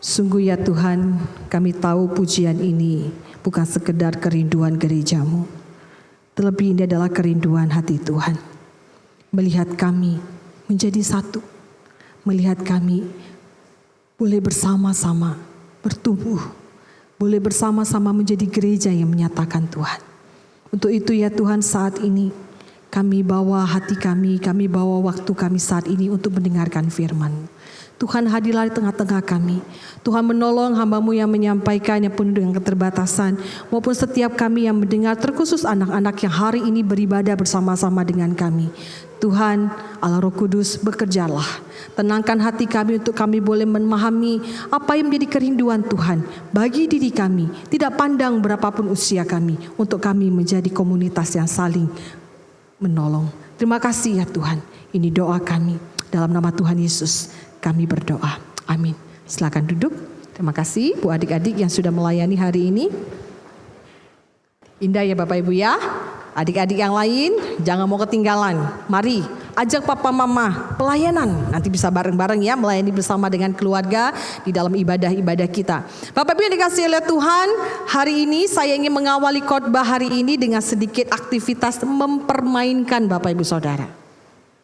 Sungguh ya Tuhan, kami tahu pujian ini bukan sekedar kerinduan gerejamu. Terlebih ini adalah kerinduan hati Tuhan. Melihat kami menjadi satu. Melihat kami boleh bersama-sama bertumbuh. Boleh bersama-sama menjadi gereja yang menyatakan Tuhan. Untuk itu ya Tuhan, saat ini kami bawa hati kami bawa waktu kami saat ini untuk mendengarkan firman. Tuhan hadirlah di tengah-tengah kami. Tuhan menolong hamba-Mu yang menyampaikannya penuh dengan keterbatasan. Maupun setiap kami yang mendengar, terkhusus anak-anak yang hari ini beribadah bersama-sama dengan kami. Tuhan Allah Roh Kudus, bekerjalah. Tenangkan hati kami untuk kami boleh memahami apa yang menjadi kerinduan Tuhan bagi diri kami. Tidak pandang berapapun usia kami, untuk kami menjadi komunitas yang saling menolong. Terima kasih ya Tuhan. Ini doa kami. Dalam nama Tuhan Yesus kami berdoa. Amin. Silakan duduk. Terima kasih Bu adik-adik yang sudah melayani hari ini. Indah ya Bapak Ibu ya. Adik-adik yang lain jangan mau ketinggalan. Mari ajak papa mama pelayanan. Nanti bisa bareng-bareng ya melayani bersama dengan keluarga di dalam ibadah-ibadah kita. Bapak Ibu yang dikasihi oleh Tuhan, hari ini saya ingin mengawali khotbah hari ini dengan sedikit aktivitas mempermainkan Bapak Ibu Saudara.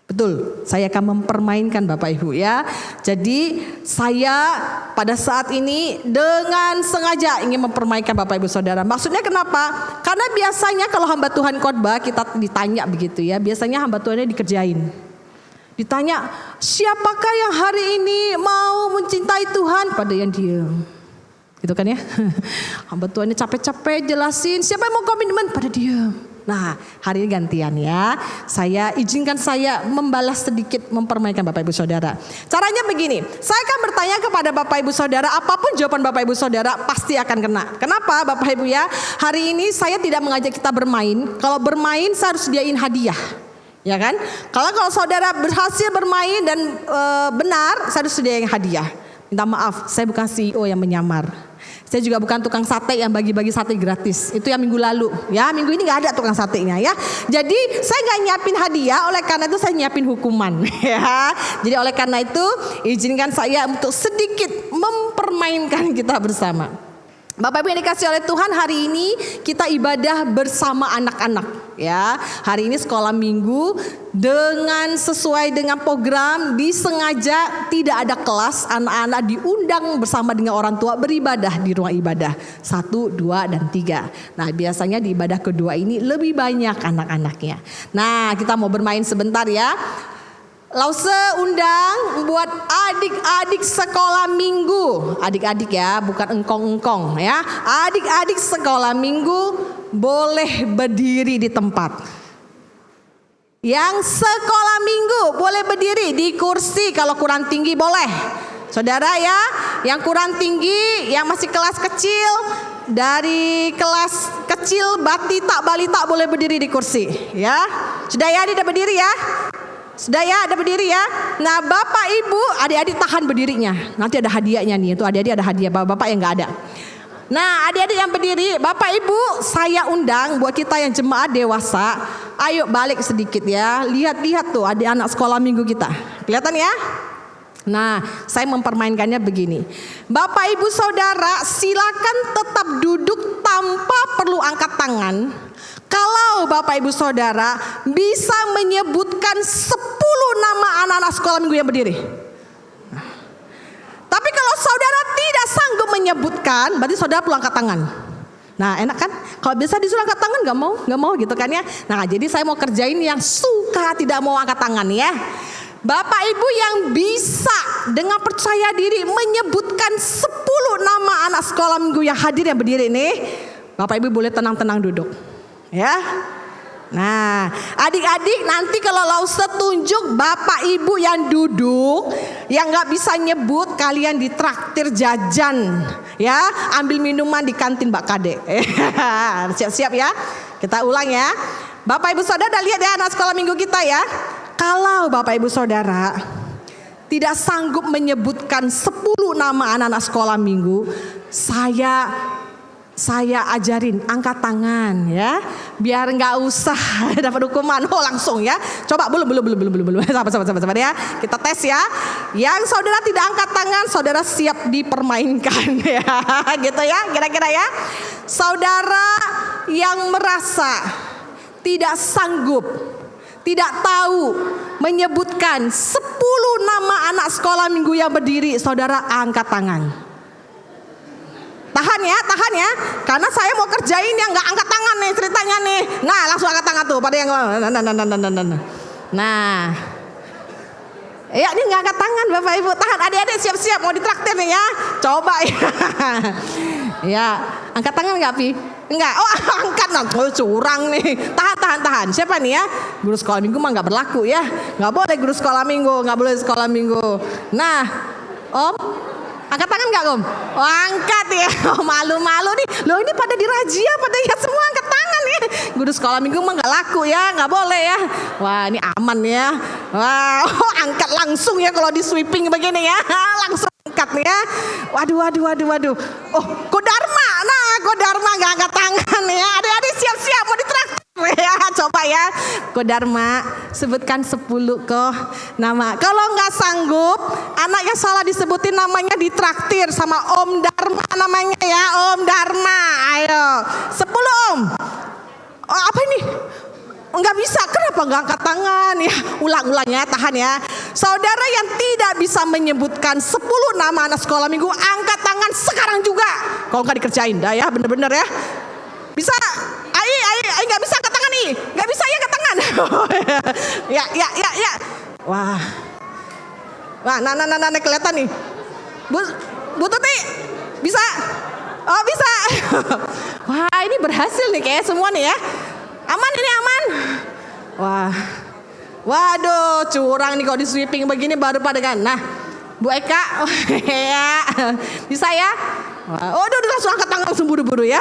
Betul, saya akan mempermainkan Bapak Ibu ya. Jadi saya pada saat ini dengan sengaja ingin mempermainkan Bapak Ibu Saudara. Maksudnya kenapa? Karena biasanya kalau hamba Tuhan khotbah kita ditanya begitu ya. Biasanya hamba Tuhannya dikerjain. Ditanya, siapakah yang hari ini mau mencintai Tuhan? Pada yang diam. Gitu kan ya. Hamba Tuhannya capek-capek jelasin, siapa yang mau komitmen? Pada diam. Nah, hari ini gantian ya. Izinkan saya membalas sedikit, mempermainkan Bapak Ibu Saudara. Caranya begini, saya akan bertanya kepada Bapak Ibu Saudara, apapun jawaban Bapak Ibu Saudara pasti akan kena. Kenapa Bapak Ibu ya? Hari ini saya tidak mengajak kita bermain. Kalau bermain saya harus sediain hadiah. Ya kan? Kalau saudara berhasil bermain dan benar, saya harus sediain hadiah. Minta maaf, saya bukan CEO yang menyamar. Saya juga bukan tukang sate yang bagi-bagi sate gratis. Itu yang minggu lalu. Ya, minggu ini gak ada tukang satenya ya. Jadi saya gak nyiapin hadiah, oleh karena itu saya nyiapin hukuman. Ya. Jadi oleh karena itu izinkan saya untuk sedikit mempermainkan kita bersama. Bapak Ibu yang dikasih oleh Tuhan, hari ini kita ibadah bersama anak-anak ya. Hari ini sekolah minggu dengan sesuai dengan program, disengaja tidak ada kelas, anak-anak diundang bersama dengan orang tua beribadah di ruang ibadah 1, 2, dan 3. Nah biasanya di ibadah kedua ini lebih banyak anak-anaknya. Nah kita mau bermain sebentar ya. Lause undang buat adik-adik sekolah minggu. Adik-adik ya, bukan engkong-engkong ya. Adik-adik sekolah minggu boleh berdiri di tempat. Yang sekolah minggu boleh berdiri di kursi, kalau kurang tinggi boleh. Saudara ya, yang kurang tinggi, yang masih kelas kecil, dari kelas kecil balita boleh berdiri di kursi ya. Sudah ya, dia berdiri ya. Sudah ya, ada berdiri ya. Nah bapak ibu, adik-adik tahan berdirinya. Nanti ada hadiahnya nih, itu adik-adik ada hadiah, bapak yang gak ada. Nah adik-adik yang berdiri, bapak ibu saya undang buat kita yang jemaat dewasa. Ayo balik sedikit ya, lihat-lihat tuh adik anak sekolah minggu kita. Kelihatan ya? Nah saya mempermainkannya begini. Bapak ibu saudara silakan tetap duduk tanpa perlu angkat tangan. Kalau Bapak Ibu Saudara bisa menyebutkan 10 nama anak-anak sekolah minggu yang berdiri. Tapi kalau saudara tidak sanggup menyebutkan, berarti saudara perlu angkat tangan. Nah enak kan? Kalau bisa disuruh angkat tangan gak mau gitu kan ya. Nah jadi saya mau kerjain yang suka tidak mau angkat tangan ya. Bapak Ibu yang bisa dengan percaya diri menyebutkan 10 nama anak sekolah minggu yang hadir yang berdiri nih, Bapak Ibu boleh tenang-tenang duduk. Ya, nah adik-adik nanti kalau Lause tunjuk Bapak Ibu yang duduk, yang gak bisa nyebut, kalian ditraktir jajan ya, ambil minuman di kantin Mbak Kade. Siap-siap ya, kita ulang ya. Bapak Ibu Saudara lihat ya anak sekolah minggu kita ya. Kalau Bapak Ibu Saudara tidak sanggup menyebutkan 10 nama anak-anak sekolah minggu, saya saya ajarin angkat tangan ya, biar nggak usah dapat hukuman. Oh langsung ya, coba belum. Sabar ya, kita tes ya. Yang saudara tidak angkat tangan, saudara siap dipermainkan ya, gitu ya, kira-kira ya. Saudara yang merasa tidak sanggup, tidak tahu menyebutkan 10 nama anak sekolah minggu yang berdiri, saudara angkat tangan. Tahan ya, karena saya mau kerjain yang nggak angkat tangan nih ceritanya nih. Nah langsung angkat tangan tuh pada yang nah, ya ini nggak angkat tangan Bapak Ibu. Tahan, adik-adik siap-siap mau ditraktir nih ya. Coba ya. Ya, angkat tangan nggak Pi? Enggak, oh angkat oh, curang nih. Tahan. Siapa nih ya? Guru sekolah minggu mah nggak berlaku ya. Nggak boleh guru sekolah minggu, nggak boleh sekolah minggu. Nah, Om, angkat tangan nggak Om? Oh, angkat ya. Oh, malu-malu nih. Loh ini pada dirajia, pada ya semua angkat tangan ya. Guru sekolah minggu mah nggak laku ya, nggak boleh ya. Wah ini aman ya. Wah, oh, angkat langsung ya kalau di sweeping begini ya. Langsung angkat nih ya. Waduh. Oh, Kodarma. Nah, Kodarma nggak angkat tangan ya. Adik-adik siap-siap mau ditraktir ya. Coba ya, Kodarma sebutkan 10 kok nama. Kalau nggak sanggup, anak yang salah disebutin namanya ditraktir sama Om Dharma namanya ya, Om Dharma. Ayo, 10 Om. Oh, apa ini? Enggak bisa, kenapa enggak angkat tangan ya? Ulang ya, tahan ya. Saudara yang tidak bisa menyebutkan 10 nama anak sekolah minggu, angkat tangan sekarang juga. Kalau enggak dikerjain dah ya, bener-bener ya. Bisa? Ai enggak bisa angkat tangan nih. Enggak bisa ya angkat tangan. Ya. Wah, nah kelihatan nih. Bu Tuti, bisa? Oh bisa. Wah ini berhasil nih kayak semua nih ya. Aman ini aman. Wah, waduh curang nih kalau di sweeping begini baru pada kan. Nah, Bu Eka, ya bisa ya. Oh udah langsung angkat tangan langsung buru-buru ya.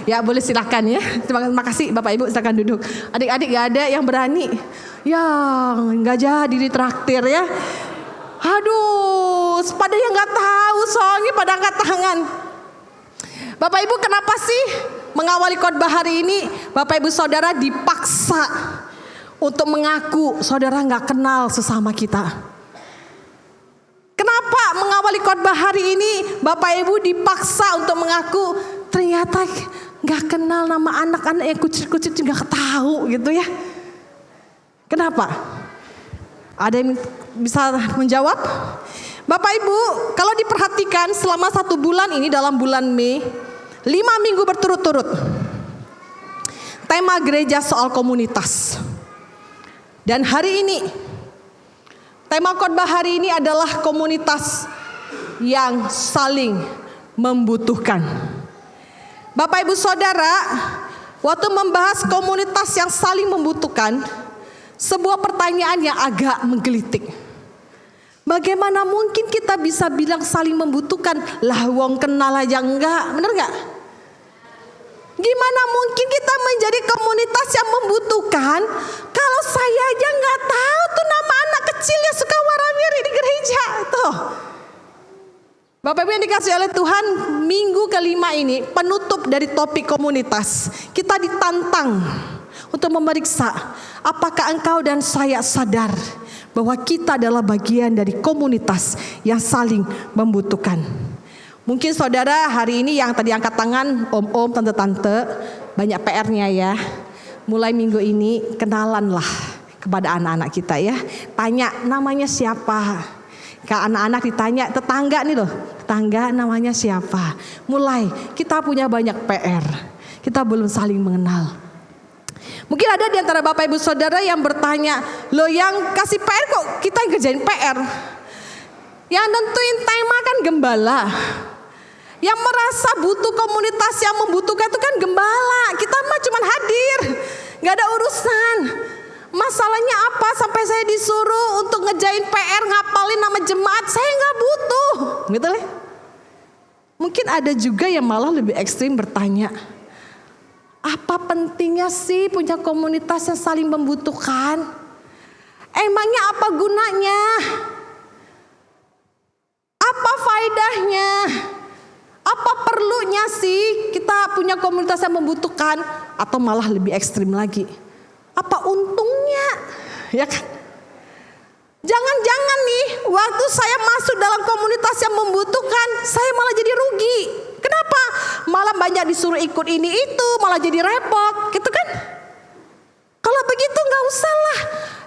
Ya boleh silakan ya. Terima kasih Bapak Ibu, silakan duduk. Adik-adik gak ada yang berani. Ya nggak jadi ditraktir ya. Aduh, pada yang nggak tahu soalnya pada angkat tangan. Bapak Ibu kenapa sih mengawali khotbah hari ini Bapak Ibu Saudara dipaksa untuk mengaku saudara nggak kenal sesama kita? Kenapa mengawali khotbah hari ini Bapak Ibu dipaksa untuk mengaku ternyata nggak kenal nama anak-anak yang kucil-kucil juga tahu gitu ya? Kenapa? Ada yang bisa menjawab? Bapak Ibu, kalau diperhatikan selama 1 bulan ini dalam bulan Mei, 5 minggu berturut-turut tema gereja soal komunitas. Dan hari ini tema khotbah hari ini adalah komunitas yang saling membutuhkan. Bapak Ibu Saudara, waktu membahas komunitas yang saling membutuhkan, sebuah pertanyaan yang agak menggelitik. Bagaimana mungkin kita bisa bilang saling membutuhkan? Lah wong kenal aja enggak, bener enggak? Gimana mungkin kita menjadi komunitas yang membutuhkan kalau saya aja enggak tahu tuh nama anak kecil yang suka warawiri di gereja tuh. Bapak Ibu yang dikasih oleh Tuhan, minggu kelima ini penutup dari topik komunitas. Kita ditantang untuk memeriksa apakah engkau dan saya sadar bahwa kita adalah bagian dari komunitas yang saling membutuhkan. Mungkin saudara hari ini yang tadi angkat tangan, om-om, tante-tante, banyak PR-nya ya. Mulai minggu ini kenalanlah kepada anak-anak kita ya. Tanya namanya siapa. Kalau anak-anak ditanya tetangga nih loh, tetangga namanya siapa. Mulai kita punya banyak PR. Kita belum saling mengenal. Mungkin ada di antara Bapak Ibu Saudara yang bertanya, loh yang kasih PR kok kita yang kerjain PR? Yang nentuin tema kan gembala. Yang merasa butuh komunitas yang membutuhkan itu kan gembala. Kita mah cuma hadir, gak ada urusan. Masalahnya apa sampai saya disuruh untuk ngejain PR, ngapalin nama jemaat, saya gak butuh. Gitu lah. Mungkin ada juga yang malah lebih ekstrim bertanya, apa pentingnya sih punya komunitas yang saling membutuhkan? Emangnya apa gunanya? Apa faedahnya? Apa perlunya untungnya sih kita punya komunitas yang membutuhkan? Atau malah lebih ekstrim lagi, apa untungnya? Ya kan? Jangan-jangan nih waktu saya masuk dalam komunitas yang membutuhkan, saya malah jadi rugi. Kenapa? Malah banyak disuruh ikut ini itu, malah jadi repot, gitu kan? Kalau begitu nggak usah lah.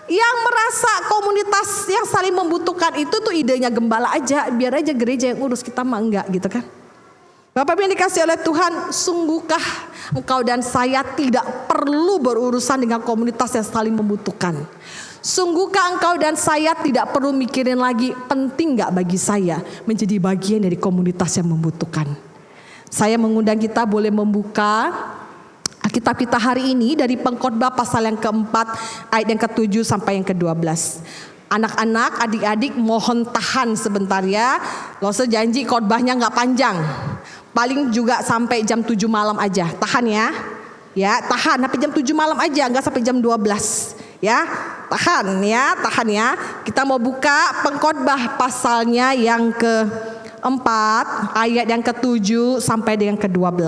Yang merasa komunitas yang saling membutuhkan itu tuh idenya gembala aja, biar aja gereja yang urus, kita mah enggak, gitu kan? Bapak Ibu yang dikasih oleh Tuhan, sungguhkah engkau dan saya tidak perlu berurusan dengan komunitas yang saling membutuhkan? Sungguhkah engkau dan saya tidak perlu mikirin lagi, penting gak bagi saya menjadi bagian dari komunitas yang membutuhkan? Saya mengundang kita boleh membuka Alkitab kita hari ini dari Pengkhotbah pasal yang keempat, ayat yang ke-7 sampai yang ke-12. Anak-anak, adik-adik mohon tahan sebentar ya. Lose janji khotbahnya gak panjang. Paling juga sampai jam 7 malam aja. Tahan ya. Ya, tahan sampai jam 7 malam aja, enggak sampai jam 12. Ya, tahan ya. Kita mau buka Pengkhotbah pasalnya yang keempat, ayat yang ke-7 sampai dengan ke-12.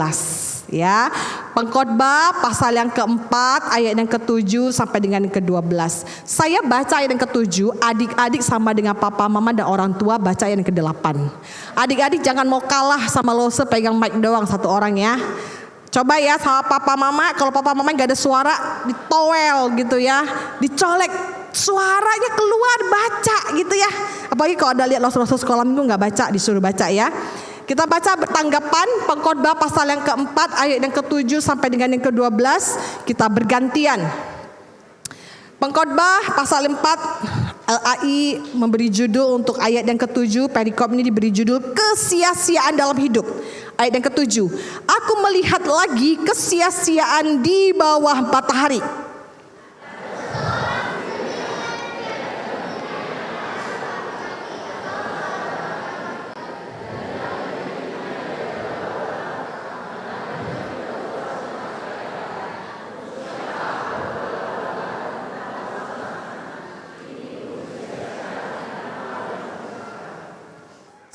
Ya, Pengkhotbah pasal yang keempat, ayat yang ke-7 sampai dengan yang ke-12. Saya baca ayat yang ke-7, adik-adik sama dengan papa, mama dan orang tua baca ayat yang ke-8. Adik-adik jangan mau kalah sama Lose pegang mic doang satu orang ya. Coba ya sama papa mama, kalau papa mama gak ada suara, ditowel gitu ya, dicolek, suaranya keluar, baca gitu ya. Apalagi kalau ada lihat Lose sekolah minggu gak baca, disuruh baca ya. Kita baca tanggapan Pengkhotbah pasal yang keempat, ayat yang ke-7 sampai dengan yang ke-12. Kita bergantian. Pengkhotbah pasal 4, LAI memberi judul untuk ayat yang ke-7. Perikop ini diberi judul kesia-siaan dalam hidup. Ayat yang ke-7, aku melihat lagi kesia-siaan di bawah matahari.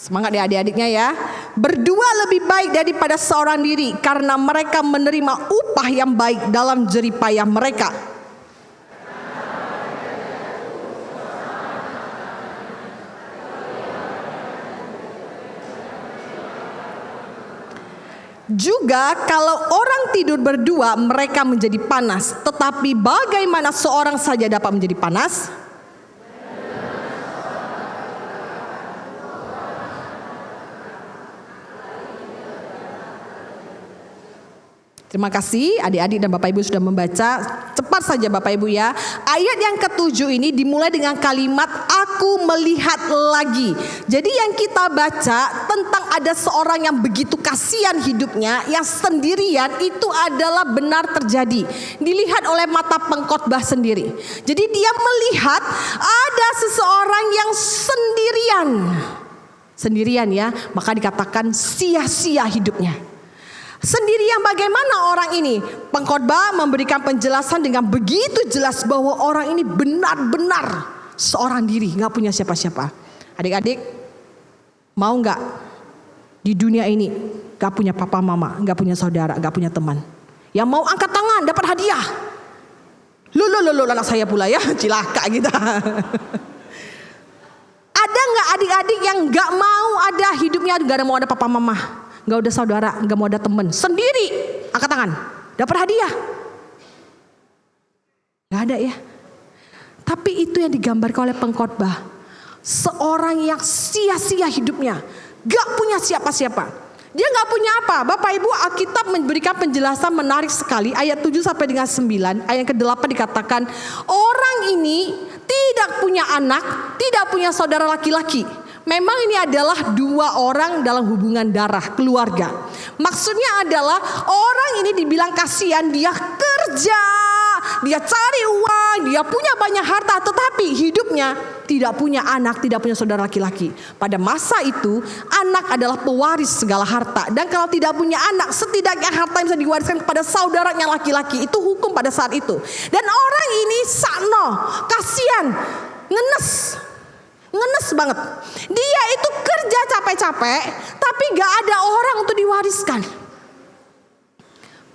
Semangat ya adik-adiknya ya. Berdua lebih baik daripada seorang diri, karena mereka menerima upah yang baik dalam jerih payah mereka. Juga kalau orang tidur berdua, mereka menjadi panas. Tetapi bagaimana seorang saja dapat menjadi panas? Terima kasih adik-adik dan Bapak Ibu sudah membaca. Cepat saja Bapak Ibu ya. Ayat yang ke-7 ini dimulai dengan kalimat aku melihat lagi. Jadi yang kita baca tentang ada seorang yang begitu kasihan hidupnya, yang sendirian, itu adalah benar terjadi. Dilihat oleh mata pengkhotbah sendiri. Jadi dia melihat ada seseorang yang sendirian ya, maka dikatakan sia-sia hidupnya. Sendirian bagaimana orang ini? Pengkhotbah memberikan penjelasan dengan begitu jelas bahwa orang ini benar-benar seorang diri, gak punya siapa-siapa. Adik-adik, mau gak di dunia ini gak punya papa mama, gak punya saudara, gak punya teman? Yang mau angkat tangan dapat hadiah. Loh, anak saya pula ya, cilaka gitu. Ada gak adik-adik yang gak mau ada hidupnya, gak ada mau ada papa mama, gak ada saudara, gak mau ada teman, sendiri, angkat tangan, dapat hadiah? Gak ada ya. Tapi itu yang digambarkan oleh pengkhotbah, seorang yang sia-sia hidupnya, gak punya siapa-siapa. Dia gak punya apa? Bapak Ibu, Alkitab memberikan penjelasan menarik sekali. Ayat 7 sampai dengan 9, ayat ke-8 dikatakan, orang ini tidak punya anak, tidak punya saudara laki-laki. Memang ini adalah dua orang dalam hubungan darah, keluarga. Maksudnya adalah orang ini dibilang kasihan, dia kerja, dia cari uang, dia punya banyak harta, tetapi hidupnya tidak punya anak, tidak punya saudara laki-laki. Pada masa itu anak adalah pewaris segala harta, dan kalau tidak punya anak, setidaknya harta yang bisa diwariskan kepada saudaranya laki-laki. Itu hukum pada saat itu. Dan orang ini sakno, kasihan, ngenes banget. Dia itu kerja capek-capek, tapi gak ada orang untuk diwariskan.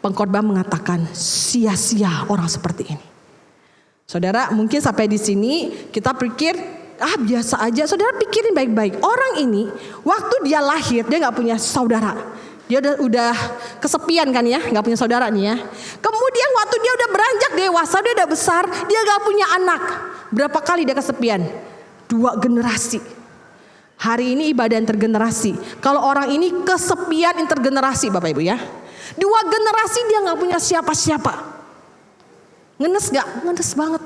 Pengkhotbah mengatakan sia-sia orang seperti ini. Saudara, mungkin sampai di sini kita pikir biasa aja. Saudara pikirin baik-baik. Orang ini waktu dia lahir dia gak punya saudara. Dia udah kesepian kan ya, gak punya saudara nih ya. Kemudian waktu dia udah beranjak dewasa, dia udah besar, dia gak punya anak. Berapa kali dia kesepian? 2 generasi. Hari ini ibadah intergenerasi. Kalau orang ini kesepian intergenerasi Bapak Ibu ya. 2 generasi dia gak punya siapa-siapa. Ngenes gak? Ngenes banget.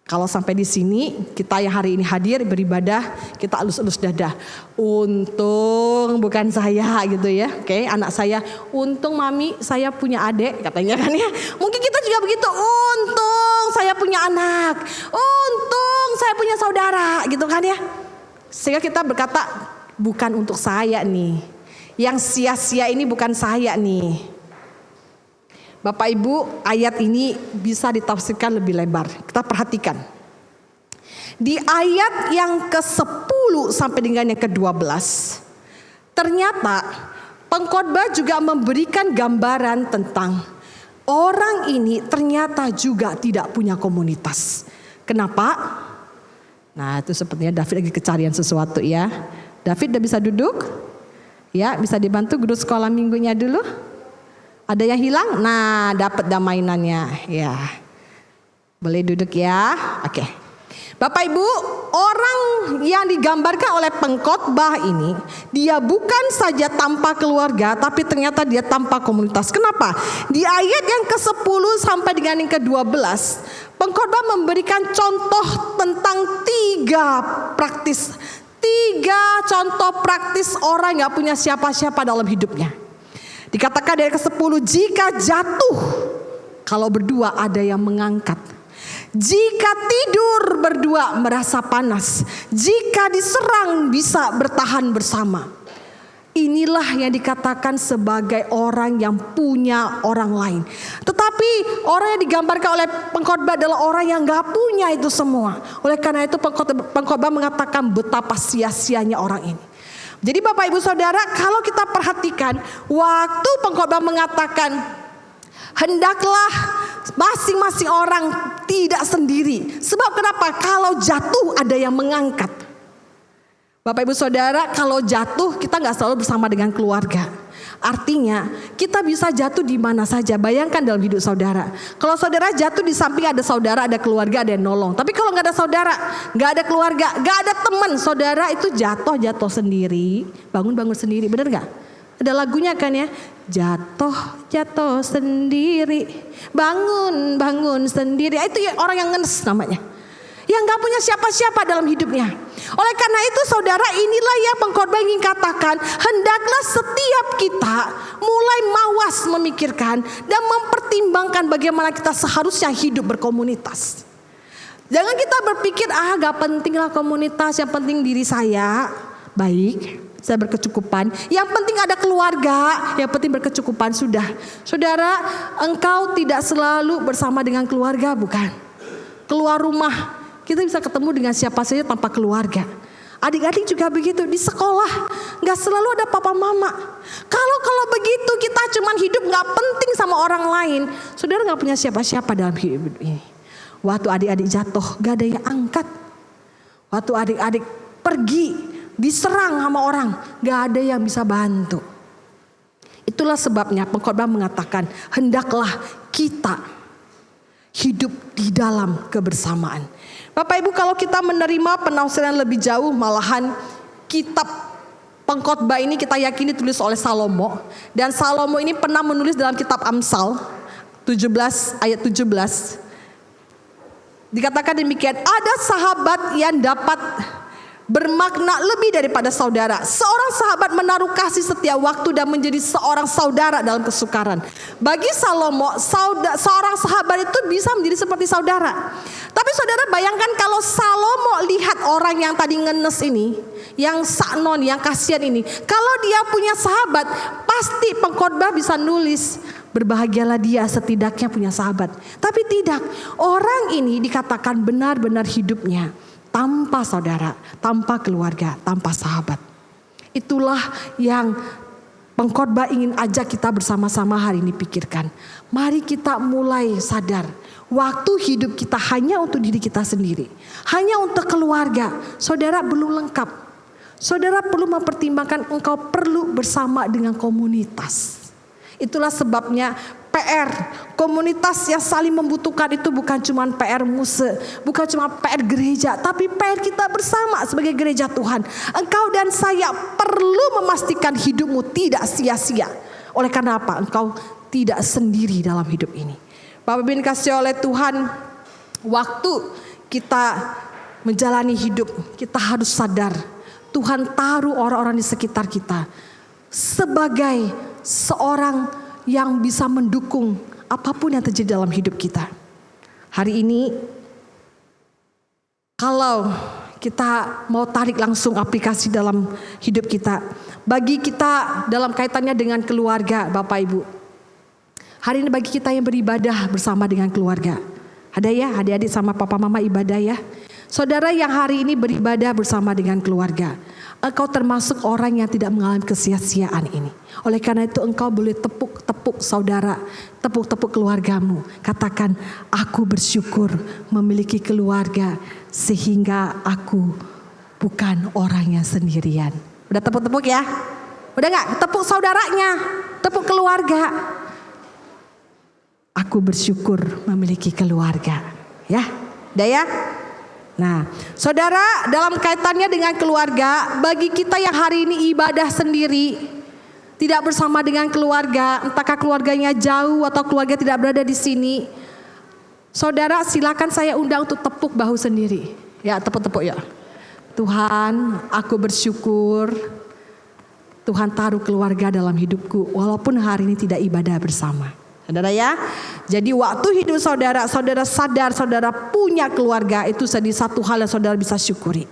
Kalau sampai di sini kita yang hari ini hadir beribadah, kita elus-elus dada. Untung bukan saya gitu ya. Oke, anak saya. Untung mami saya punya adik katanya kan ya. Mungkin kita juga begitu. Untung saya punya anak. Untung saya punya saudara gitu kan ya. Sehingga kita berkata bukan untuk saya nih. Yang sia-sia ini bukan saya nih. Bapak Ibu, ayat ini bisa ditafsirkan lebih lebar. Kita perhatikan. Di ayat yang ke-10 sampai dengan yang ke-12, ternyata pengkhotbah juga memberikan gambaran tentang orang ini ternyata juga tidak punya komunitas. Kenapa? Nah, itu sepertinya David lagi kecarian sesuatu ya. David udah bisa duduk? Ya, bisa dibantu guru sekolah minggunya dulu? Ada yang hilang? Nah, dapat dah mainannya. Ya. Boleh duduk ya. Oke. Bapak Ibu, orang yang digambarkan oleh pengkhotbah ini, dia bukan saja tanpa keluarga, tapi ternyata dia tanpa komunitas. Kenapa? Di ayat yang ke-10 sampai dengan yang ke-12, pengkhotbah memberikan contoh tentang 3 contoh praktis orang yang gak punya siapa-siapa dalam hidupnya. Dikatakan dari ke-10, jika jatuh, kalau berdua ada yang mengangkat. Jika tidur berdua merasa panas. Jika diserang bisa bertahan bersama. Inilah yang dikatakan sebagai orang yang punya orang lain. Tetapi orang yang digambarkan oleh pengkhotbah adalah orang yang gak punya itu semua. Oleh karena itu pengkhotbah mengatakan betapa sia-sianya orang ini. Jadi Bapak Ibu Saudara, kalau kita perhatikan waktu pengkhotbah mengatakan hendaklah masing-masing orang tidak sendiri. Sebab kenapa? Kalau jatuh ada yang mengangkat. Bapak Ibu Saudara, kalau jatuh kita gak selalu bersama dengan keluarga. Artinya kita bisa jatuh di mana saja. Bayangkan dalam hidup saudara. Kalau saudara jatuh di samping ada saudara, ada keluarga, ada yang nolong. Tapi kalau gak ada saudara, gak ada keluarga, gak ada teman, saudara itu jatuh sendiri, bangun sendiri. Bener gak? Ada lagunya kan ya. Jatuh sendiri, bangun sendiri. Itu orang yang ngenes namanya. Yang gak punya siapa-siapa dalam hidupnya. Oleh karena itu saudara, inilah yang pengkhotbah ingin katakan. Hendaklah setiap kita mulai mawas memikirkan dan mempertimbangkan bagaimana kita seharusnya hidup berkomunitas. Jangan kita berpikir gak penting lah komunitas, yang penting diri saya. Baik, saya berkecukupan. Yang penting ada keluarga, yang penting berkecukupan sudah. Saudara, engkau tidak selalu bersama dengan keluarga, bukan? Keluar rumah, kita bisa ketemu dengan siapa saja tanpa keluarga. Adik-adik juga begitu, di sekolah gak selalu ada papa mama. Kalau begitu kita cuman hidup gak penting sama orang lain, saudara gak punya siapa-siapa dalam hidup ini. Waktu adik-adik jatuh gak ada yang angkat. Waktu adik-adik pergi diserang sama orang, gak ada yang bisa bantu. Itulah sebabnya pengkhotbah mengatakan hendaklah kita hidup di dalam kebersamaan. Bapak Ibu, kalau kita menerima penafsiran lebih jauh, malahan kitab pengkhotbah ini kita yakini ditulis oleh Salomo. Dan Salomo ini pernah menulis dalam kitab Amsal 17 ayat 17. Dikatakan demikian, ada sahabat yang dapat bermakna lebih daripada saudara. Seorang sahabat menaruh kasih setiap waktu dan menjadi seorang saudara dalam kesukaran. Bagi Salomo, seorang sahabat itu bisa menjadi seperti saudara. Tapi saudara bayangkan kalau Salomo lihat orang yang tadi ngenes ini, yang saknon, yang kasihan ini, kalau dia punya sahabat, pasti pengkhotbah bisa nulis, berbahagialah dia setidaknya punya sahabat. Tapi tidak, orang ini dikatakan benar-benar hidupnya tanpa saudara, tanpa keluarga, tanpa sahabat. Itulah yang pengkhotbah ingin ajak kita bersama-sama hari ini pikirkan. Mari kita mulai sadar. Waktu hidup kita hanya untuk diri kita sendiri. Hanya untuk keluarga. Saudara belum lengkap. Saudara perlu mempertimbangkan engkau perlu bersama dengan komunitas. Itulah sebabnya PR, komunitas yang saling membutuhkan itu bukan cuma PR muse, bukan cuma PR gereja, tapi PR kita bersama sebagai gereja Tuhan. Engkau dan saya perlu memastikan hidupmu tidak sia-sia. Oleh karena apa? Engkau tidak sendiri dalam hidup ini. Bapak Ibu dikasihi oleh Tuhan, waktu kita menjalani hidup, kita harus sadar Tuhan taruh orang-orang di sekitar kita sebagai seorang yang bisa mendukung apapun yang terjadi dalam hidup kita. Hari ini kalau kita mau tarik langsung aplikasi dalam hidup kita, bagi kita dalam kaitannya dengan keluarga, Bapak Ibu. Hari ini bagi kita yang beribadah bersama dengan keluarga. Ada ya adik-adik sama papa mama ibadah ya. Saudara yang hari ini beribadah bersama dengan keluarga, engkau termasuk orang yang tidak mengalami kesia-siaan ini. Oleh karena itu engkau boleh tepuk-tepuk saudara, tepuk-tepuk keluargamu. Katakan, aku bersyukur memiliki keluarga sehingga aku bukan orang yang sendirian. Udah tepuk-tepuk ya? Udah gak? Tepuk saudaranya, tepuk keluarga. Aku bersyukur memiliki keluarga. Ya, udah ya? Nah, saudara, dalam kaitannya dengan keluarga, bagi kita yang hari ini ibadah sendiri, tidak bersama dengan keluarga, entahkah keluarganya jauh atau keluarga tidak berada di sini, saudara silakan saya undang untuk tepuk bahu sendiri. Ya, tepuk-tepuk ya. Tuhan, aku bersyukur Tuhan taruh keluarga dalam hidupku, walaupun hari ini tidak ibadah bersama. Saudara ya, jadi waktu hidup saudara, saudara sadar saudara punya keluarga, itu jadi satu hal yang saudara bisa syukuri.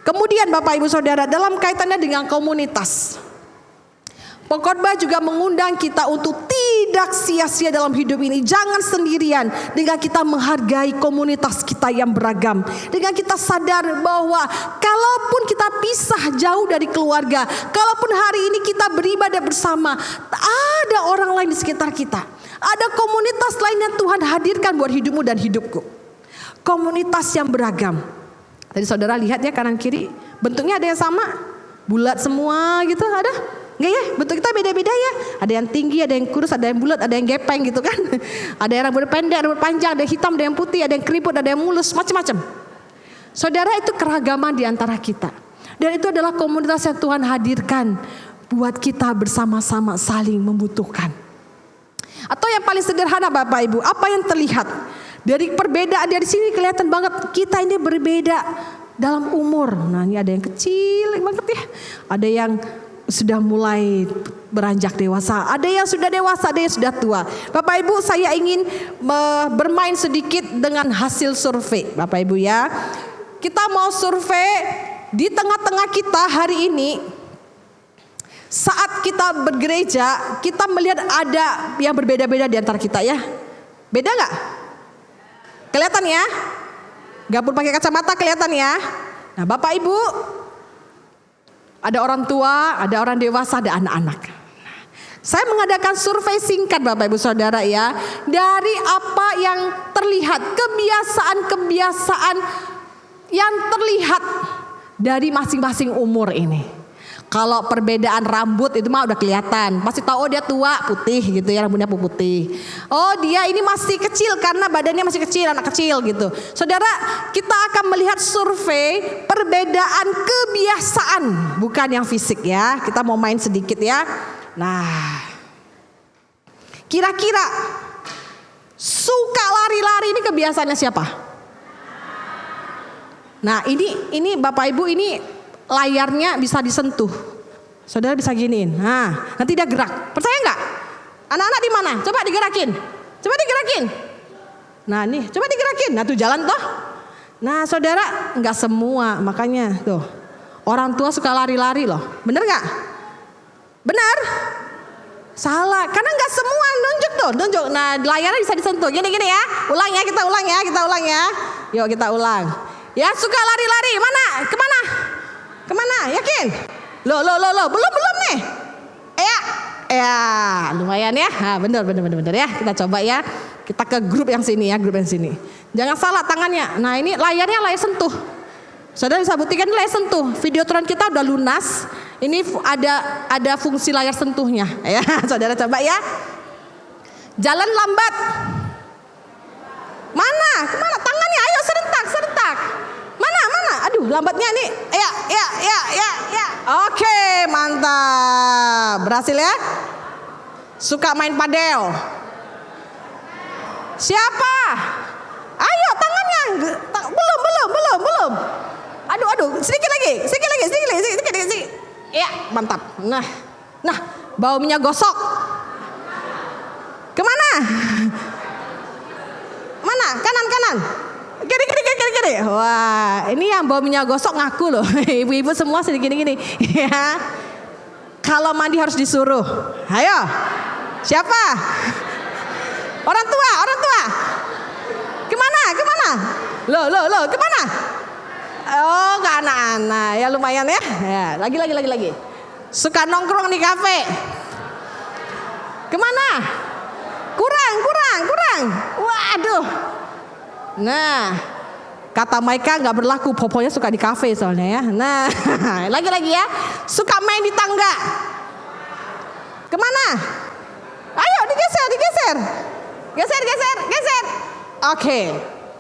Kemudian Bapak Ibu Saudara, dalam kaitannya dengan komunitas, pengkhotbah juga mengundang kita untuk tidak sia-sia dalam hidup ini. Jangan sendirian, dengan kita menghargai komunitas kita yang beragam. Dengan kita sadar bahwa kalaupun kita pisah jauh dari keluarga, kalaupun hari ini kita beribadah bersama, ada orang lain di sekitar kita. Ada komunitas lain yang Tuhan hadirkan buat hidupmu dan hidupku. Komunitas yang beragam. Tadi saudara lihat ya kanan kiri, bentuknya ada yang sama, bulat semua gitu, ada? Enggak ya, bentuk kita beda-beda ya. Ada yang tinggi, ada yang kurus, ada yang bulat, ada yang gepeng gitu kan. Ada yang rambut pendek, rambut panjang, ada yang hitam, ada yang putih, ada yang keriput, ada yang mulus, macam-macam. Saudara, itu keragaman di antara kita. Dan itu adalah komunitas yang Tuhan hadirkan buat kita bersama-sama saling membutuhkan. Atau yang paling sederhana Bapak Ibu, apa yang terlihat? Dari perbedaan dari sini kelihatan banget kita ini berbeda dalam umur. Nah, ini ada yang kecil banget ya. Ada yang sudah mulai beranjak dewasa, ada yang sudah dewasa, ada yang sudah tua. Bapak Ibu, saya ingin bermain sedikit dengan hasil survei. Bapak Ibu ya, kita mau survei di tengah-tengah kita hari ini. Saat kita bergereja, kita melihat ada yang berbeda-beda di antara kita ya. Beda nggak? Kelihatan ya? Gak perlu pakai kacamata, kelihatan ya? Nah Bapak Ibu, ada orang tua, ada orang dewasa, ada anak-anak. Saya mengadakan survei singkat Bapak Ibu Saudara ya, dari apa yang terlihat, kebiasaan-kebiasaan yang terlihat dari masing-masing umur ini. Kalau perbedaan rambut itu mah udah kelihatan, pasti tahu oh dia tua putih gitu ya, rambutnya putih. Oh dia ini masih kecil karena badannya masih kecil, anak kecil gitu. Saudara, kita akan melihat survei perbedaan kebiasaan, bukan yang fisik ya. Kita mau main sedikit ya. Nah, kira-kira suka lari-lari ini kebiasaannya siapa? Nah ini Bapak Ibu, ini layarnya bisa disentuh. Saudara bisa giniin. Nah, nanti dia gerak. Percaya nggak? Anak-anak di mana? Coba digerakin. Coba digerakin. Nah, nih, coba digerakin. Nah, tuh jalan toh. Nah, saudara, nggak semua. Makanya tuh, orang tua suka lari-lari loh. Bener nggak? Benar? Salah. Karena nggak semua nunjuk tuh, nunjuk. Nah, layarnya bisa disentuh. Gini-gini ya. Ulang ya, kita ulang ya, kita ulang ya. Yuk kita ulang. Ya, suka lari-lari. Mana? Kemana? Kemana? Yakin? Loh, belum nih. Ya, lumayan ya. Nah, bener ya. Kita coba ya. Kita ke grup yang sini ya, grup yang sini. Jangan salah tangannya. Nah, ini layarnya layar sentuh. Saudara bisa buktikan layar sentuh. Videotron kita udah lunas. Ini ada fungsi layar sentuhnya. Ya, saudara coba ya. Jalan lambat. Mana? Kemana? Tangannya, ayo serentak. Mana? Aduh, lambatnya nih. Ya. Oke, mantap. Berhasil ya? Suka main padel? Siapa? Ayo tangannya. Belum. Aduh, sedikit lagi. Ya, mantap. Nah, bau minyak gosok. Kemana? Mana? Kanan. Kiri. Wah, ini yang bau minyak gosok ngaku loh. Ibu-ibu semua sedikit gini. Ya. Kalau mandi harus disuruh. Ayo. Siapa? Orang tua. Kemana? Loh, kemana? Oh, ke anak-anak. Ya lumayan ya. Ya, lagi. Suka nongkrong di kafe. Kemana? Kurang. Waduh. Nah, kata Maika nggak berlaku, poponya suka di kafe soalnya ya. Nah, lagi ya, suka main di tangga. Kemana? Ayo digeser. Geser. Oke.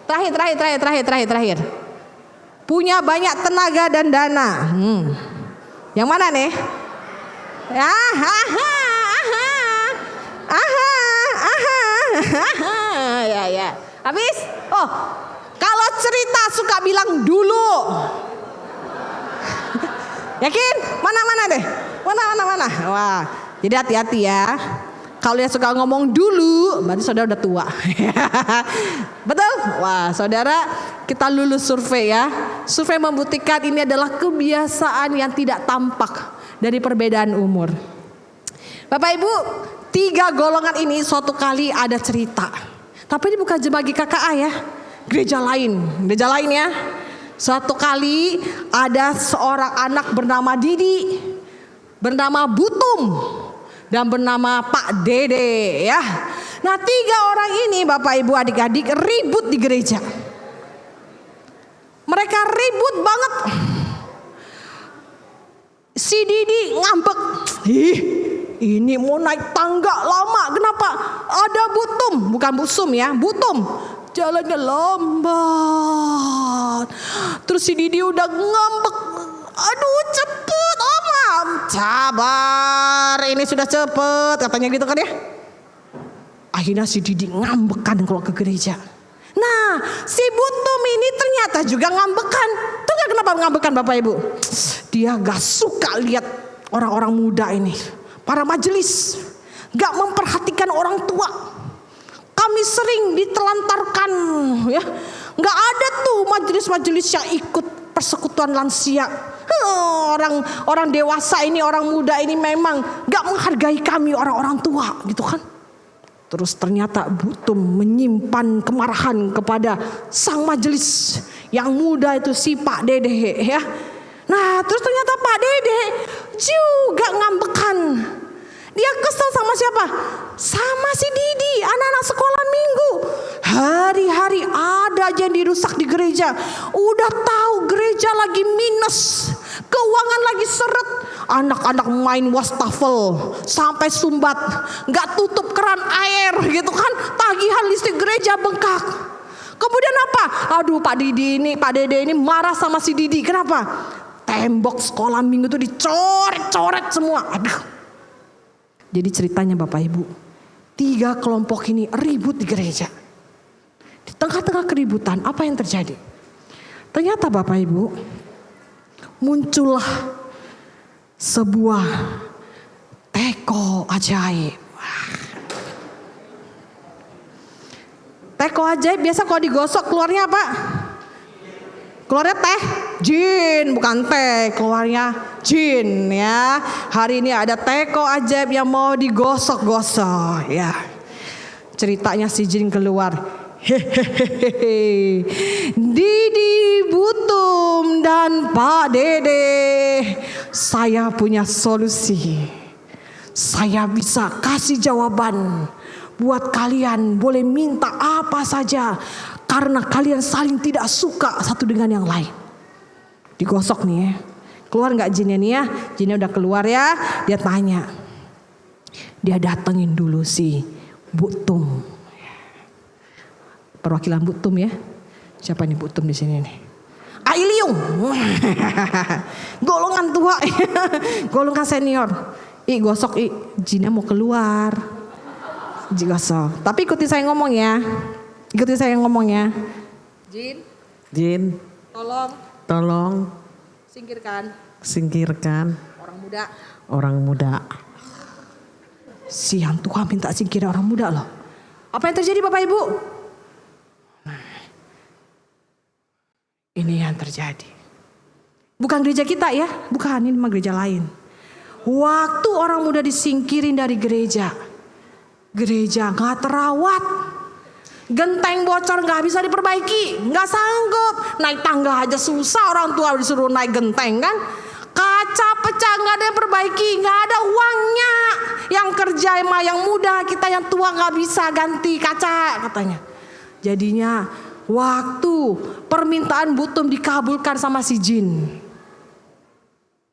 Terakhir. Punya banyak tenaga dan dana. Yang mana nih? Ya. Habis? Oh, kalau cerita suka bilang dulu. Yakin? Mana deh? Mana? Wah, jadi hati-hati ya. Kalau dia suka ngomong dulu, berarti saudara udah tua. Betul? Wah, saudara, kita lulus survei ya. Survei membuktikan ini adalah kebiasaan yang tidak tampak dari perbedaan umur. Bapak Ibu, 3 golongan ini suatu kali ada cerita. Tapi ini bukan bagi KKA ya. Gereja lain ya. Suatu kali ada seorang anak bernama Didi, bernama Butum, dan bernama Pak Dede ya. Nah, 3 orang ini Bapak Ibu adik-adik ribut di gereja. Mereka ribut banget. Si Didi ngambek. Ini mau naik tangga lama. Kenapa? Ada Butum, bukan Busum ya, Butum. Jalannya lambat. Terus si Didi udah ngambek. Aduh, cepet Om. Sabar, ini sudah cepet, katanya gitu kan ya. Akhirnya si Didi ngambekan kalau ke gereja. Nah, si Butum ini ternyata juga ngambekan. Tahu gak kenapa ngambekan Bapak Ibu? Dia gak suka lihat orang-orang muda ini, para majelis, gak memperhatikan orang tua. Kami sering ditelantarkan ya. Gak ada tuh majelis-majelis yang ikut persekutuan lansia. Orang dewasa ini, orang muda ini memang gak menghargai kami orang-orang tua gitu kan. Terus ternyata Butum menyimpan kemarahan kepada sang majelis yang muda itu, si Pak Dede ya. Nah, terus ternyata Pak Dede juga ngambekan. Dia kesel sama siapa? Sama si Didi, anak-anak sekolah minggu. Hari-hari ada aja yang dirusak di gereja. Udah tahu gereja lagi minus, keuangan lagi seret. Anak-anak main wastafel sampai sumbat, gak tutup keran air gitu kan. Tagihan listrik gereja bengkak. Kemudian apa? Aduh, Pak Dede ini marah sama si Didi. Kenapa? Tembok sekolah minggu itu dicoret-coret semua. Aduh. Jadi ceritanya Bapak Ibu, 3 kelompok ini ribut di gereja. Di tengah-tengah keributan, apa yang terjadi? Ternyata Bapak Ibu, muncullah sebuah teko ajaib. Teko ajaib biasa kalau digosok keluarnya apa? Keluarnya teh, jin, bukan teh, keluarnya jin ya. Hari ini ada teko ajaib yang mau digosok-gosok ya. Ceritanya si jin keluar. Hehehe, Didi, Butum dan Pak Dede saya punya solusi. Saya bisa kasih jawaban. Buat kalian boleh minta apa saja. Karena kalian saling tidak suka satu dengan yang lain. Digosok nih ya. Keluar gak jinnya nih ya? Jinnya udah keluar ya. Dia tanya. Dia datengin dulu si Bu Tum. Perwakilan Bu Tum ya. Siapa nih Bu Tum di sini nih? Ailiung. Golongan tua. Golongan senior. Gosok jinnya mau keluar. Gosok. Tapi ikuti saya ngomong ya. Ikuti saya ngomong ya. Jin. Tolong. Singkirkan. Orang muda. Si yang tua minta singkirin orang muda loh. Apa yang terjadi Bapak Ibu? Ini yang terjadi. Bukan gereja kita ya. Bukan, ini memang gereja lain. Waktu orang muda disingkirin dari gereja. Gereja gak terawat. Genteng bocor gak bisa diperbaiki. Gak sanggup. Naik tangga aja susah, orang tua disuruh naik genteng kan. Kaca pecah gak ada yang perbaiki. Gak ada uangnya. Yang kerja emang yang muda, kita yang tua gak bisa ganti kaca katanya. Jadinya waktu permintaan Bu Tum dikabulkan sama si jin.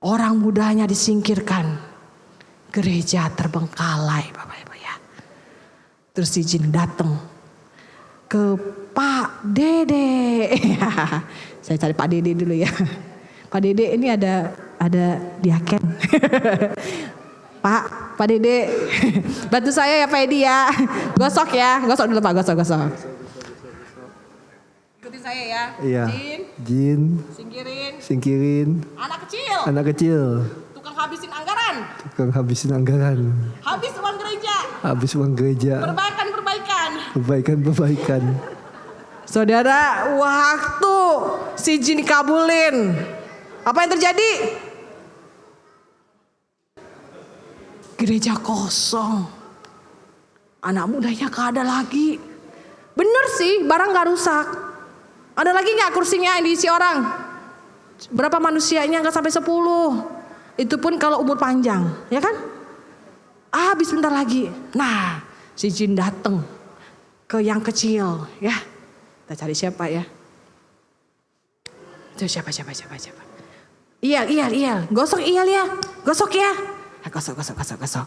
Orang mudanya disingkirkan. Gereja terbengkalai Bapak Ibu ya. Terus si jin datang ke Pak Dede. Saya cari Pak Dede dulu ya. Pak Dede ini ada diaken. Pak Dede. Bantu saya ya Pak Edi ya. Gosok ya. Gosok dulu Pak, gosok. Ikutin saya ya. Iya. Jin. Singkirin. Anak kecil. Tukang habisin anggaran. Habis uang gereja. Perbaikan. Saudara, waktu si jin kabulin. Apa yang terjadi? Gereja kosong. Anak mudanya gak ada lagi. Bener sih, barang gak rusak. Ada lagi gak kursinya yang diisi orang? Berapa manusianya? Gak sampai 10. Itu pun kalau umur panjang, ya kan? Habis bentar lagi. Nah, si jin datang ke yang kecil, ya. Kita cari siapa ya? Itu siapa? Iya. Gosok iya ya. Gosok ya. Gosok.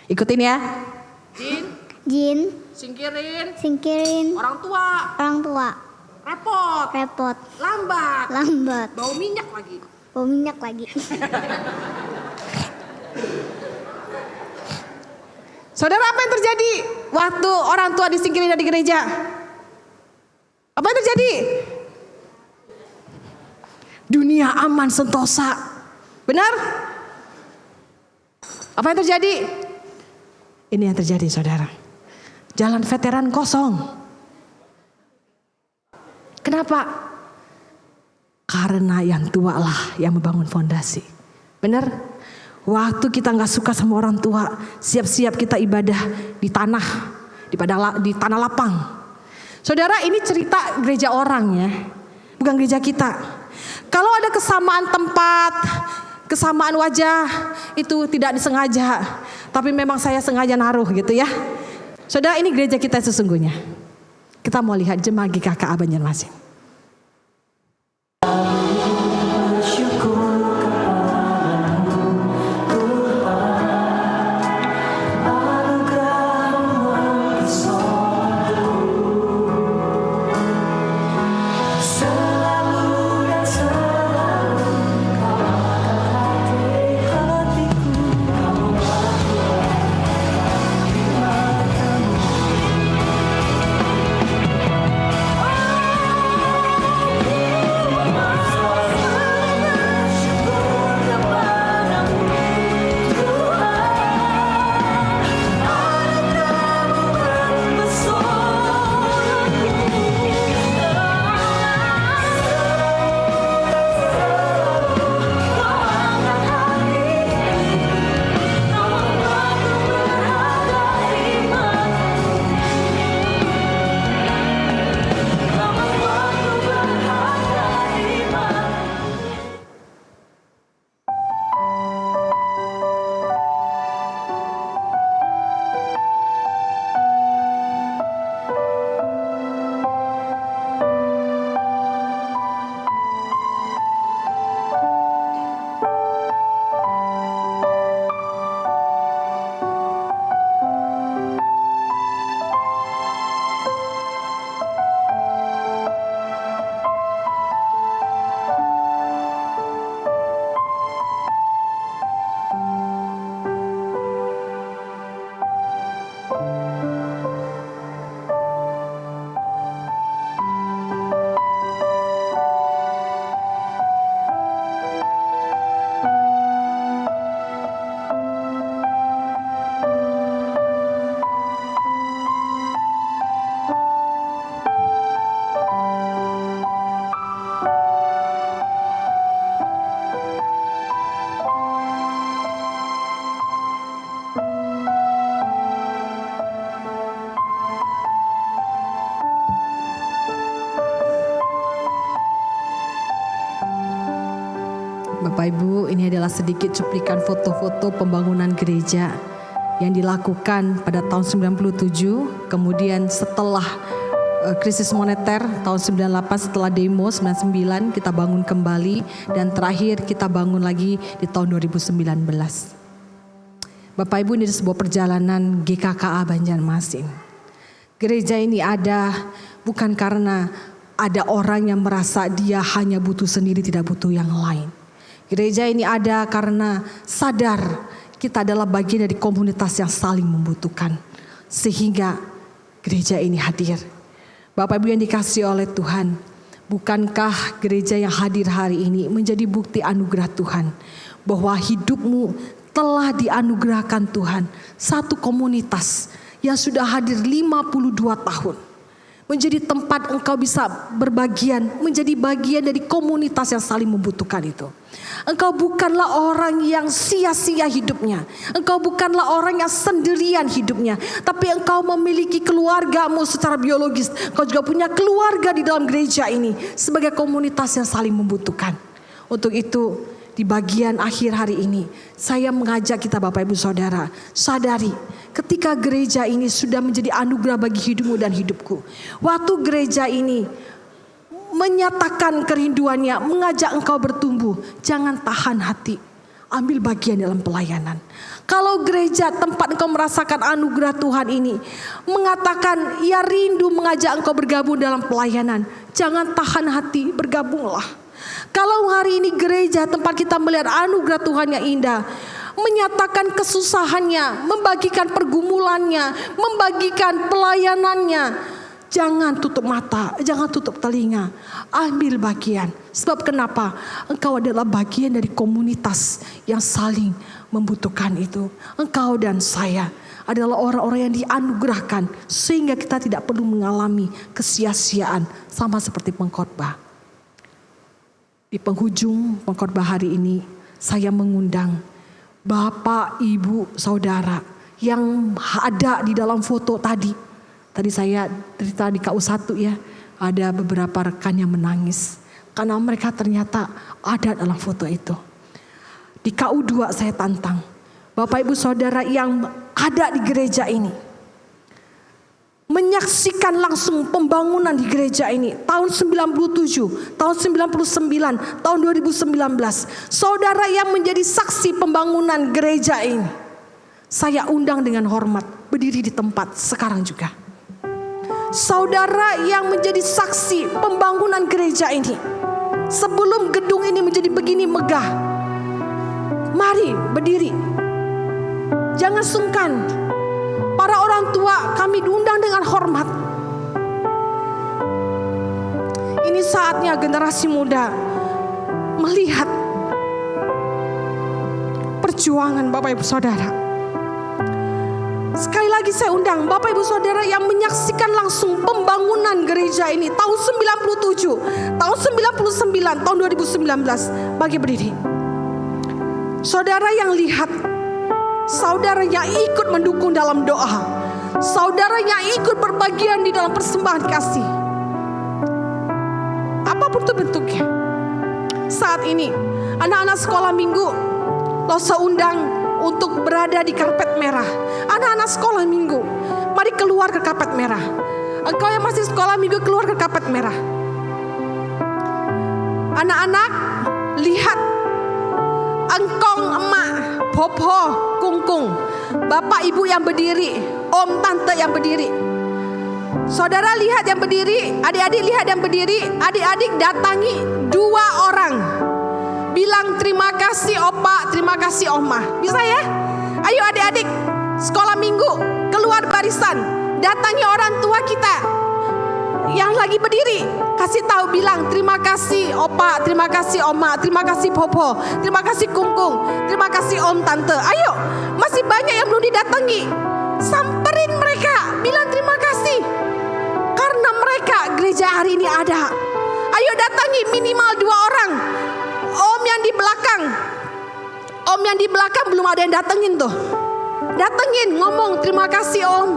Ikutin ya. Jin. Singkirin. Orang tua. Repot. Lambat. Bau minyak lagi. Saudara, apa yang terjadi waktu orang tua disingkirin dari gereja? Apa yang terjadi? Dunia aman sentosa. Benar? Apa yang terjadi? Ini yang terjadi saudara. Jalan veteran kosong. Kenapa? Karena yang tua lah yang membangun fondasi. Benar? Waktu kita gak suka sama orang tua, siap-siap kita ibadah di tanah lapang. Saudara, ini cerita gereja orang ya, bukan gereja kita. Kalau ada kesamaan tempat, kesamaan wajah, itu tidak disengaja. Tapi memang saya sengaja naruh gitu ya. Saudara, ini gereja kita sesungguhnya. Kita mau lihat jemaat GKKA Banjarmasin. sedikit cuplikan foto-foto pembangunan gereja yang dilakukan pada tahun 97, kemudian setelah krisis moneter tahun 98, setelah demo 99 kita bangun kembali, dan terakhir kita bangun lagi di tahun 2019. Bapak Ibu, ini sebuah perjalanan GKKA Banjarmasin. Gereja ini ada bukan karena ada orang yang merasa dia hanya butuh sendiri, tidak butuh yang lain. Gereja ini ada karena sadar kita adalah bagian dari komunitas yang saling membutuhkan. Sehingga gereja ini hadir. Bapak Ibu yang dikasihi oleh Tuhan, bukankah gereja yang hadir hari ini menjadi bukti anugerah Tuhan bahwa hidupmu telah dianugerahkan Tuhan satu komunitas yang sudah hadir 52 tahun. Menjadi tempat engkau bisa berbagian, menjadi bagian dari komunitas yang saling membutuhkan itu. Engkau bukanlah orang yang sia-sia hidupnya. Engkau bukanlah orang yang sendirian hidupnya. Tapi engkau memiliki keluargamu secara biologis. Engkau juga punya keluarga di dalam gereja ini sebagai komunitas yang saling membutuhkan. Untuk itu, di bagian akhir hari ini, saya mengajak kita Bapak Ibu Saudara, sadari ketika gereja ini sudah menjadi anugerah bagi hidupmu dan hidupku. Waktu gereja ini menyatakan kerinduannya, mengajak engkau bertumbuh, jangan tahan hati, ambil bagian dalam pelayanan. Kalau gereja tempat engkau merasakan anugerah Tuhan ini mengatakan ia rindu mengajak engkau bergabung dalam pelayanan, jangan tahan hati, bergabunglah. Kalau hari ini gereja tempat kita melihat anugerah Tuhan yang indah menyatakan kesusahannya, membagikan pergumulannya, membagikan pelayanannya, jangan tutup mata, jangan tutup telinga, ambil bagian. Sebab kenapa? Engkau adalah bagian dari komunitas yang saling membutuhkan itu. Engkau dan saya adalah orang-orang yang dianugerahkan sehingga kita tidak perlu mengalami kesia-siaan sama seperti pengkhotbah. Di penghujung pengkhotbah hari ini, saya mengundang Bapak, Ibu, Saudara yang ada di dalam foto tadi. Tadi saya cerita di KU1 ya, ada beberapa rekan yang menangis karena mereka ternyata ada dalam foto itu. Di KU2 saya tantang Bapak Ibu Saudara yang ada di gereja ini, menyaksikan langsung pembangunan di gereja ini tahun 97, tahun 99, tahun 2019. Saudara yang menjadi saksi pembangunan gereja ini, saya undang dengan hormat berdiri di tempat sekarang juga. Saudara yang menjadi saksi pembangunan gereja ini sebelum gedung ini menjadi begini megah, mari berdiri, jangan sungkan. Para orang tua kami diundang dengan hormat. Ini saatnya generasi muda melihat perjuangan Bapak Ibu Saudara. Sekali lagi saya undang Bapak Ibu Saudara yang menyaksikan langsung pembangunan gereja ini tahun 97, tahun 99, tahun 2019. Bagi berdiri. Saudara yang lihat, saudara yang ikut mendukung dalam doa, saudara yang ikut berbagian di dalam persembahan kasih, apapun itu bentuknya. Saat ini anak-anak sekolah minggu Losa undang untuk berada di karpet merah. Anak-anak sekolah minggu, mari keluar ke karpet merah. Engkau yang masih sekolah minggu, keluar ke karpet merah. Anak-anak, lihat engkong, emak, popo, kungkung, bapak ibu yang berdiri, om tante yang berdiri. Saudara lihat yang berdiri, adik-adik lihat yang berdiri. Adik-adik datangi 2 orang, bilang terima kasih opa, terima kasih oma. Bisa ya? Ayo adik-adik sekolah minggu, keluar barisan, datangi orang tua kita yang lagi berdiri, kasih tahu, bilang terima kasih opa, terima kasih oma, terima kasih popo, terima kasih kungkung, terima kasih om tante. Ayo, masih banyak yang belum didatangi, samperin mereka, bilang terima kasih karena mereka gereja hari ini ada. Ayo datangi minimal 2 orang. Om yang di belakang, om yang di belakang belum ada yang datengin tuh, datengin, ngomong terima kasih om.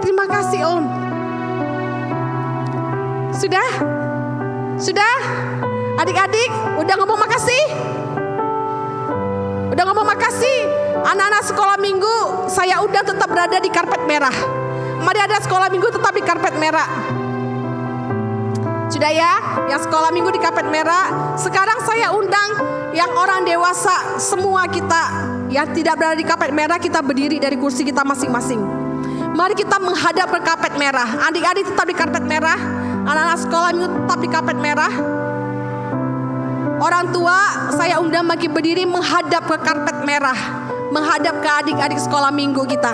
Terima kasih om. Sudah? Sudah? Adik-adik, udah ngomong makasih? Udah ngomong makasih? Anak-anak sekolah minggu, saya udah tetap berada di karpet merah. Mari ada sekolah minggu tetap di karpet merah. Sudah ya, yang sekolah minggu di karpet merah. Sekarang saya undang yang orang dewasa, semua kita yang tidak berada di karpet merah, kita berdiri dari kursi kita masing-masing. Mari kita menghadap ke karpet merah. Adik-adik tetap di karpet merah, anak-anak sekolah minggu tetap di karpet merah. Orang tua, saya undang bagi berdiri menghadap ke karpet merah, menghadap ke adik-adik sekolah minggu kita.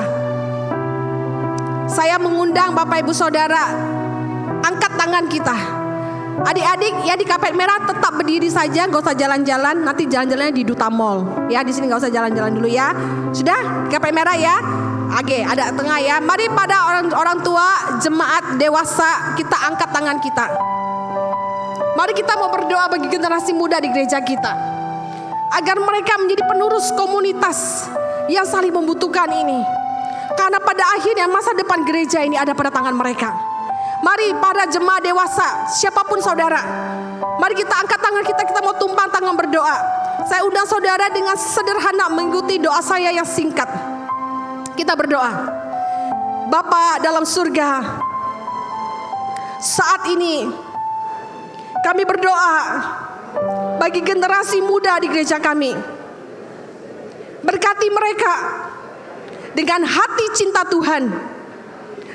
Saya mengundang Bapak Ibu Saudara, angkat tangan kita. Adik-adik ya di karpet merah tetap berdiri saja, gak usah jalan-jalan. Nanti jalan-jalannya di Duta Mall. Ya di sini gak usah jalan-jalan dulu ya. Sudah di karpet merah ya. Oke, ada tengah ya. Mari pada orang tua, jemaat dewasa, kita angkat tangan kita. Mari kita mau berdoa bagi generasi muda di gereja kita, agar mereka menjadi penerus komunitas yang saling membutuhkan ini. Karena pada akhirnya masa depan gereja ini ada pada tangan mereka. Mari para jemaat dewasa, siapapun saudara, mari kita angkat tangan kita mau tumpang tangan berdoa. Saya undang saudara dengan sederhana mengikuti doa saya yang singkat. Kita berdoa. Bapa dalam surga, saat ini kami berdoa bagi generasi muda di gereja kami. Berkati mereka dengan hati cinta Tuhan,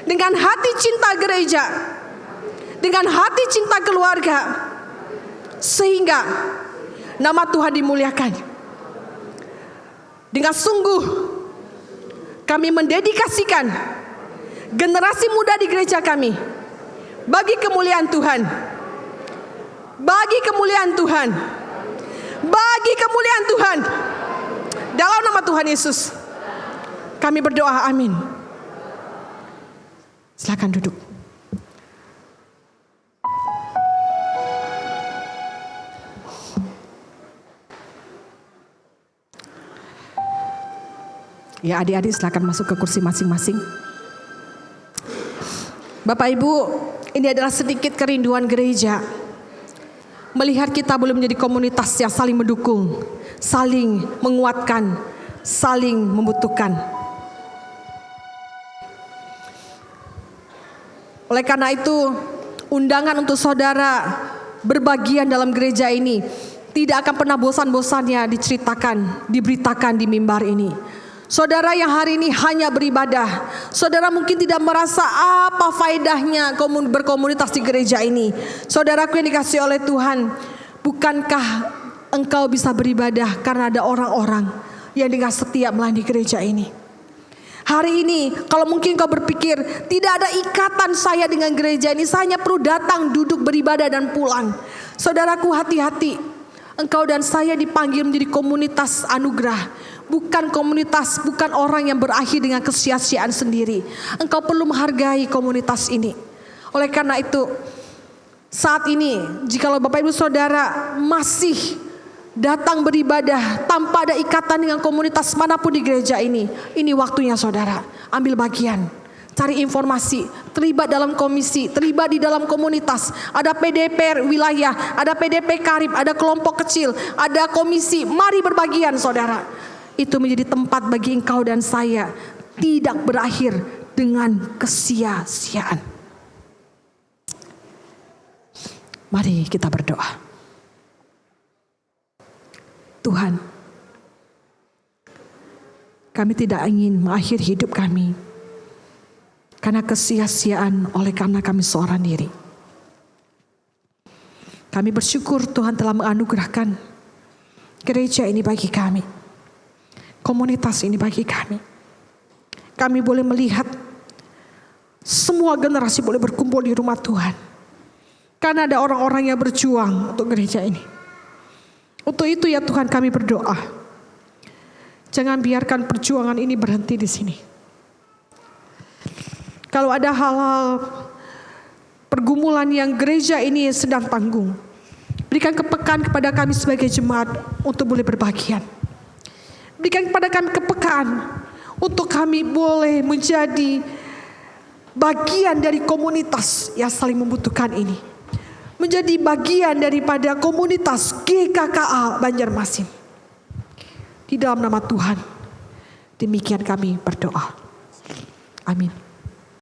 dengan hati cinta gereja, dengan hati cinta keluarga, sehingga nama Tuhan dimuliakan. Dengan sungguh kami mendedikasikan generasi muda di gereja kami bagi kemuliaan Tuhan, bagi kemuliaan Tuhan, bagi kemuliaan Tuhan. Dalam nama Tuhan Yesus kami berdoa, amin. Silakan duduk. Ya adik-adik silakan masuk ke kursi masing-masing. Bapak Ibu, ini adalah sedikit kerinduan gereja. Melihat kita boleh menjadi komunitas yang saling mendukung, saling menguatkan, saling membutuhkan. Oleh karena itu, undangan untuk saudara berbagian dalam gereja ini tidak akan pernah bosan-bosannya diceritakan, diberitakan di mimbar ini. Saudara yang hari ini hanya beribadah, saudara mungkin tidak merasa apa faedahnya berkomunitas di gereja ini. Saudaraku yang dikasihi oleh Tuhan, bukankah engkau bisa beribadah karena ada orang-orang yang dengan setia melayani gereja ini? Hari ini kalau mungkin kau berpikir tidak ada ikatan saya dengan gereja ini, saya hanya perlu datang, duduk, beribadah dan pulang. Saudaraku, hati-hati. Engkau dan saya dipanggil menjadi komunitas anugerah, bukan komunitas, bukan orang yang berakhir dengan kesia-siaan sendiri. Engkau perlu menghargai komunitas ini. Oleh karena itu, saat ini jikalau Bapak Ibu Saudara masih datang beribadah tanpa ada ikatan dengan komunitas manapun di gereja ini waktunya saudara ambil bagian, cari informasi, terlibat dalam komisi, terlibat di dalam komunitas. Ada PDP wilayah, ada PDP Karib, ada kelompok kecil, ada komisi. Mari berbagian saudara. Itu menjadi tempat bagi engkau dan saya tidak berakhir dengan kesia-siaan. Mari kita berdoa. Tuhan, kami tidak ingin mengakhiri hidup kami karena kesia-siaan oleh karena kami seorang diri. Kami bersyukur Tuhan telah menganugerahkan gereja ini bagi kami, komunitas ini bagi kami. Kami boleh melihat semua generasi boleh berkumpul di rumah Tuhan karena ada orang-orang yang berjuang untuk gereja ini. Untuk itu ya Tuhan kami berdoa, jangan biarkan perjuangan ini berhenti di sini. Kalau ada hal-hal pergumulan yang gereja ini sedang tanggung, berikan kepekaan kepada kami sebagai jemaat untuk boleh berbagian. Berikan kepada kami kepekaan untuk kami boleh menjadi bagian dari komunitas yang saling membutuhkan ini. menjadi bagian daripada komunitas GKKA Banjarmasin. Di dalam nama Tuhan, demikian kami berdoa. Amin.